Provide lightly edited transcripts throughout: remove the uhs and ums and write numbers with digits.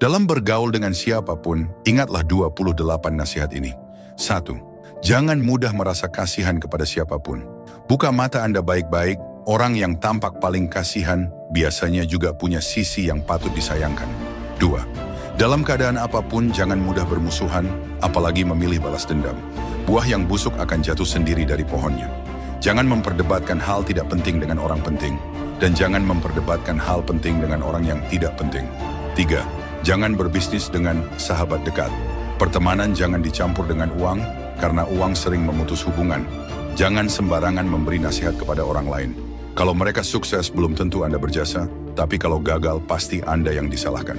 Dalam bergaul dengan siapapun, ingatlah 28 nasihat ini. 1. Jangan mudah merasa kasihan kepada siapapun. Buka mata Anda baik-baik, orang yang tampak paling kasihan biasanya juga punya sisi yang patut disayangkan. 2. Dalam keadaan apapun, jangan mudah bermusuhan, apalagi memilih balas dendam. Buah yang busuk akan jatuh sendiri dari pohonnya. Jangan memperdebatkan hal tidak penting dengan orang penting, dan jangan memperdebatkan hal penting dengan orang yang tidak penting. 3. Jangan berbisnis dengan sahabat dekat. Pertemanan jangan dicampur dengan uang, karena uang sering memutus hubungan. Jangan sembarangan memberi nasihat kepada orang lain. Kalau mereka sukses, belum tentu Anda berjasa, tapi kalau gagal, pasti Anda yang disalahkan.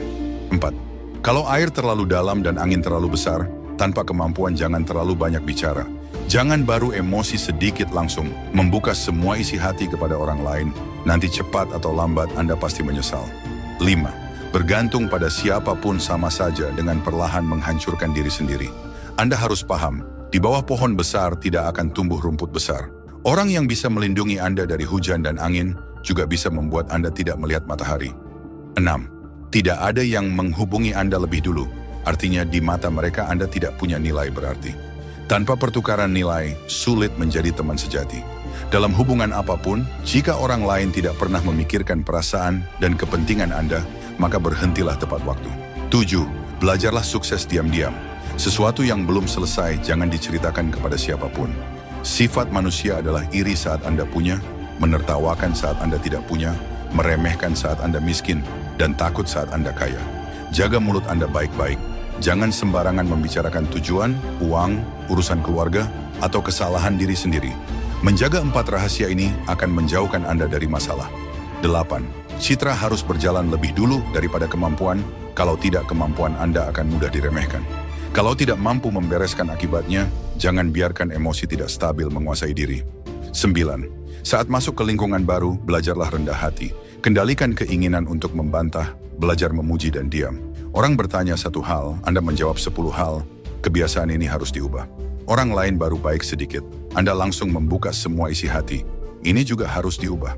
4. Kalau air terlalu dalam dan angin terlalu besar, tanpa kemampuan jangan terlalu banyak bicara. Jangan baru emosi sedikit langsung membuka semua isi hati kepada orang lain. Nanti cepat atau lambat Anda pasti menyesal. 5. Bergantung pada siapapun sama saja dengan perlahan menghancurkan diri sendiri. Anda harus paham, di bawah pohon besar tidak akan tumbuh rumput besar. Orang yang bisa melindungi Anda dari hujan dan angin juga bisa membuat Anda tidak melihat matahari. 6. Tidak ada yang menghubungi Anda lebih dulu. Artinya di mata mereka Anda tidak punya nilai berarti. Tanpa pertukaran nilai, sulit menjadi teman sejati. Dalam hubungan apapun, jika orang lain tidak pernah memikirkan perasaan dan kepentingan Anda, maka berhentilah tepat waktu. 7. Belajarlah sukses diam-diam. Sesuatu yang belum selesai jangan diceritakan kepada siapapun. Sifat manusia adalah iri saat Anda punya, menertawakan saat Anda tidak punya, meremehkan saat Anda miskin, dan takut saat Anda kaya. Jaga mulut Anda baik-baik. Jangan sembarangan membicarakan tujuan, uang, urusan keluarga, atau kesalahan diri sendiri. Menjaga 4 rahasia ini akan menjauhkan Anda dari masalah. 8. Citra harus berjalan lebih dulu daripada kemampuan, kalau tidak kemampuan Anda akan mudah diremehkan. Kalau tidak mampu membereskan akibatnya, jangan biarkan emosi tidak stabil menguasai diri. 9. Saat masuk ke lingkungan baru, belajarlah rendah hati. Kendalikan keinginan untuk membantah, belajar memuji dan diam. Orang bertanya satu hal, Anda menjawab 10 hal. Kebiasaan ini harus diubah. Orang lain baru baik sedikit, Anda langsung membuka semua isi hati. Ini juga harus diubah.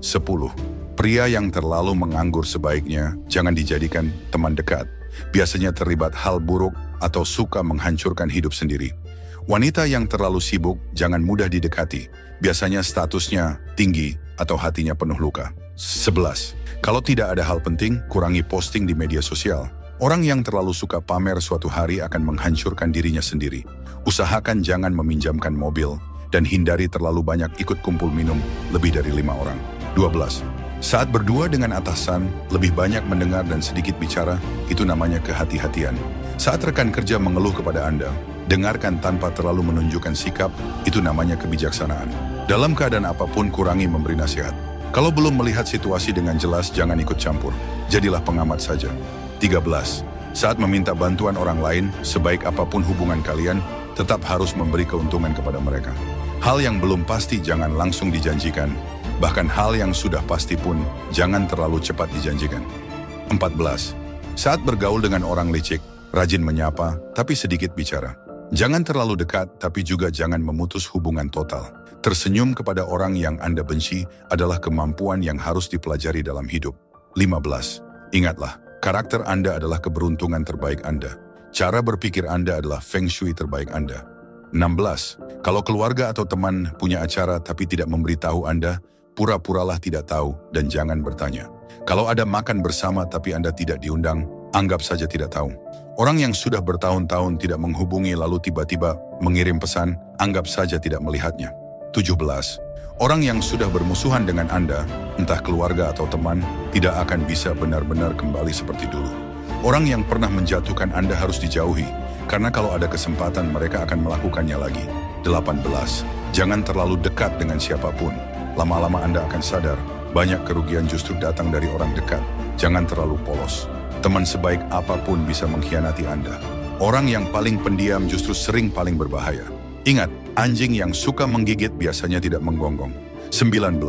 10. Pria yang terlalu menganggur sebaiknya jangan dijadikan teman dekat. Biasanya terlibat hal buruk atau suka menghancurkan hidup sendiri. Wanita yang terlalu sibuk jangan mudah didekati. Biasanya statusnya tinggi atau hatinya penuh luka. 11. Kalau tidak ada hal penting, kurangi posting di media sosial. Orang yang terlalu suka pamer suatu hari akan menghancurkan dirinya sendiri. Usahakan jangan meminjamkan mobil dan hindari terlalu banyak ikut kumpul minum lebih dari 5 orang. 12. Saat berdua dengan atasan, lebih banyak mendengar dan sedikit bicara, itu namanya kehati-hatian. Saat rekan kerja mengeluh kepada Anda, dengarkan tanpa terlalu menunjukkan sikap, itu namanya kebijaksanaan. Dalam keadaan apapun, kurangi memberi nasihat. Kalau belum melihat situasi dengan jelas, jangan ikut campur. Jadilah pengamat saja. 13. Saat meminta bantuan orang lain, sebaik apapun hubungan kalian, tetap harus memberi keuntungan kepada mereka. Hal yang belum pasti jangan langsung dijanjikan. Bahkan hal yang sudah pasti pun jangan terlalu cepat dijanjikan. 14. Saat bergaul dengan orang licik, rajin menyapa tapi sedikit bicara. Jangan terlalu dekat tapi juga jangan memutus hubungan total. Tersenyum kepada orang yang Anda benci adalah kemampuan yang harus dipelajari dalam hidup. 15. Ingatlah, karakter Anda adalah keberuntungan terbaik Anda. Cara berpikir Anda adalah feng shui terbaik Anda. 16. Kalau keluarga atau teman punya acara tapi tidak memberitahu Anda, pura-puralah tidak tahu dan jangan bertanya. Kalau ada makan bersama tapi Anda tidak diundang, anggap saja tidak tahu. Orang yang sudah bertahun-tahun tidak menghubungi lalu tiba-tiba mengirim pesan, anggap saja tidak melihatnya. 17. Orang yang sudah bermusuhan dengan Anda, entah keluarga atau teman, tidak akan bisa benar-benar kembali seperti dulu. Orang yang pernah menjatuhkan Anda harus dijauhi, karena kalau ada kesempatan mereka akan melakukannya lagi. 18. Jangan terlalu dekat dengan siapapun. Lama-lama Anda akan sadar, banyak kerugian justru datang dari orang dekat. Jangan terlalu polos. Teman sebaik apapun bisa mengkhianati Anda. Orang yang paling pendiam justru sering paling berbahaya. Ingat, anjing yang suka menggigit biasanya tidak menggonggong. 19.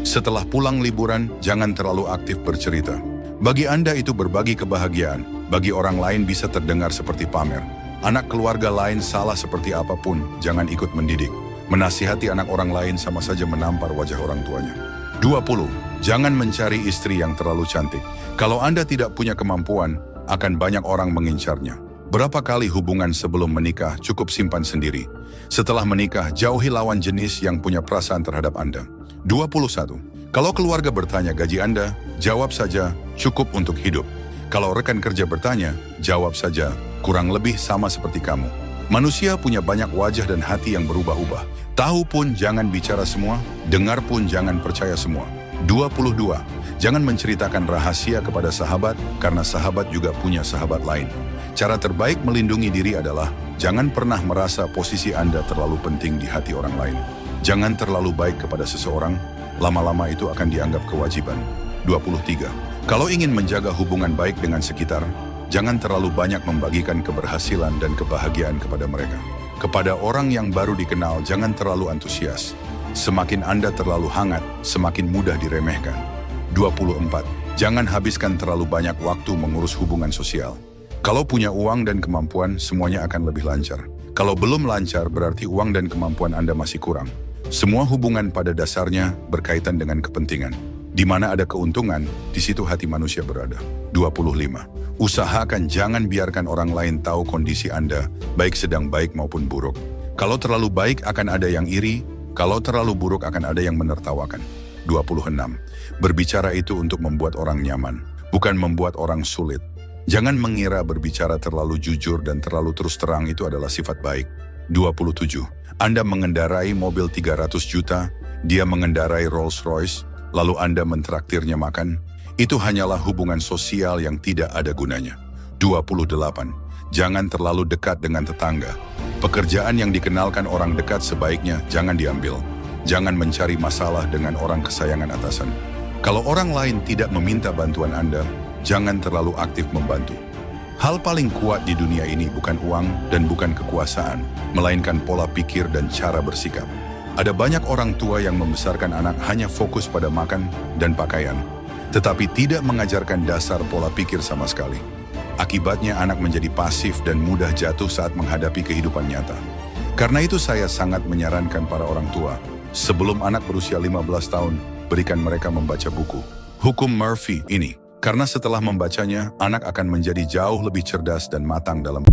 Setelah pulang liburan, jangan terlalu aktif bercerita. Bagi Anda itu berbagi kebahagiaan, bagi orang lain bisa terdengar seperti pamer. Anak keluarga lain salah seperti apapun, jangan ikut mendidik. Menasihati anak orang lain sama saja menampar wajah orang tuanya. 20. Jangan mencari istri yang terlalu cantik. Kalau Anda tidak punya kemampuan, akan banyak orang mengincarnya. Berapa kali hubungan sebelum menikah cukup simpan sendiri. Setelah menikah, jauhi lawan jenis yang punya perasaan terhadap Anda. 21. Kalau keluarga bertanya gaji Anda, jawab saja, cukup untuk hidup. Kalau rekan kerja bertanya, jawab saja, kurang lebih sama seperti kamu. Manusia punya banyak wajah dan hati yang berubah-ubah. Tahu pun jangan bicara semua, dengar pun jangan percaya semua. 22. Jangan menceritakan rahasia kepada sahabat, karena sahabat juga punya sahabat lain. Cara terbaik melindungi diri adalah, jangan pernah merasa posisi Anda terlalu penting di hati orang lain. Jangan terlalu baik kepada seseorang, lama-lama itu akan dianggap kewajiban. 23. Kalau ingin menjaga hubungan baik dengan sekitar, jangan terlalu banyak membagikan keberhasilan dan kebahagiaan kepada mereka. Kepada orang yang baru dikenal, jangan terlalu antusias. Semakin Anda terlalu hangat, semakin mudah diremehkan. 24. Jangan habiskan terlalu banyak waktu mengurus hubungan sosial. Kalau punya uang dan kemampuan, semuanya akan lebih lancar. Kalau belum lancar, berarti uang dan kemampuan Anda masih kurang. Semua hubungan pada dasarnya berkaitan dengan kepentingan. Di mana ada keuntungan, di situ hati manusia berada. 25. Usahakan jangan biarkan orang lain tahu kondisi Anda, baik sedang baik maupun buruk. Kalau terlalu baik akan ada yang iri, kalau terlalu buruk akan ada yang menertawakan. 26. Berbicara itu untuk membuat orang nyaman, bukan membuat orang sulit. Jangan mengira berbicara terlalu jujur dan terlalu terus terang itu adalah sifat baik. 27. Anda mengendarai mobil 300 juta, dia mengendarai Rolls Royce, lalu Anda mentraktirnya makan. Itu hanyalah hubungan sosial yang tidak ada gunanya. 28. Jangan terlalu dekat dengan tetangga. Pekerjaan yang dikenalkan orang dekat sebaiknya jangan diambil. Jangan mencari masalah dengan orang kesayangan atasan. Kalau orang lain tidak meminta bantuan Anda, jangan terlalu aktif membantu. Hal paling kuat di dunia ini bukan uang dan bukan kekuasaan, melainkan pola pikir dan cara bersikap. Ada banyak orang tua yang membesarkan anak hanya fokus pada makan dan pakaian, tetapi tidak mengajarkan dasar pola pikir sama sekali. Akibatnya anak menjadi pasif dan mudah jatuh saat menghadapi kehidupan nyata. Karena itu saya sangat menyarankan para orang tua, sebelum anak berusia 15 tahun, berikan mereka membaca buku Hukum Murphy ini. Karena setelah membacanya, anak akan menjadi jauh lebih cerdas dan matang dalam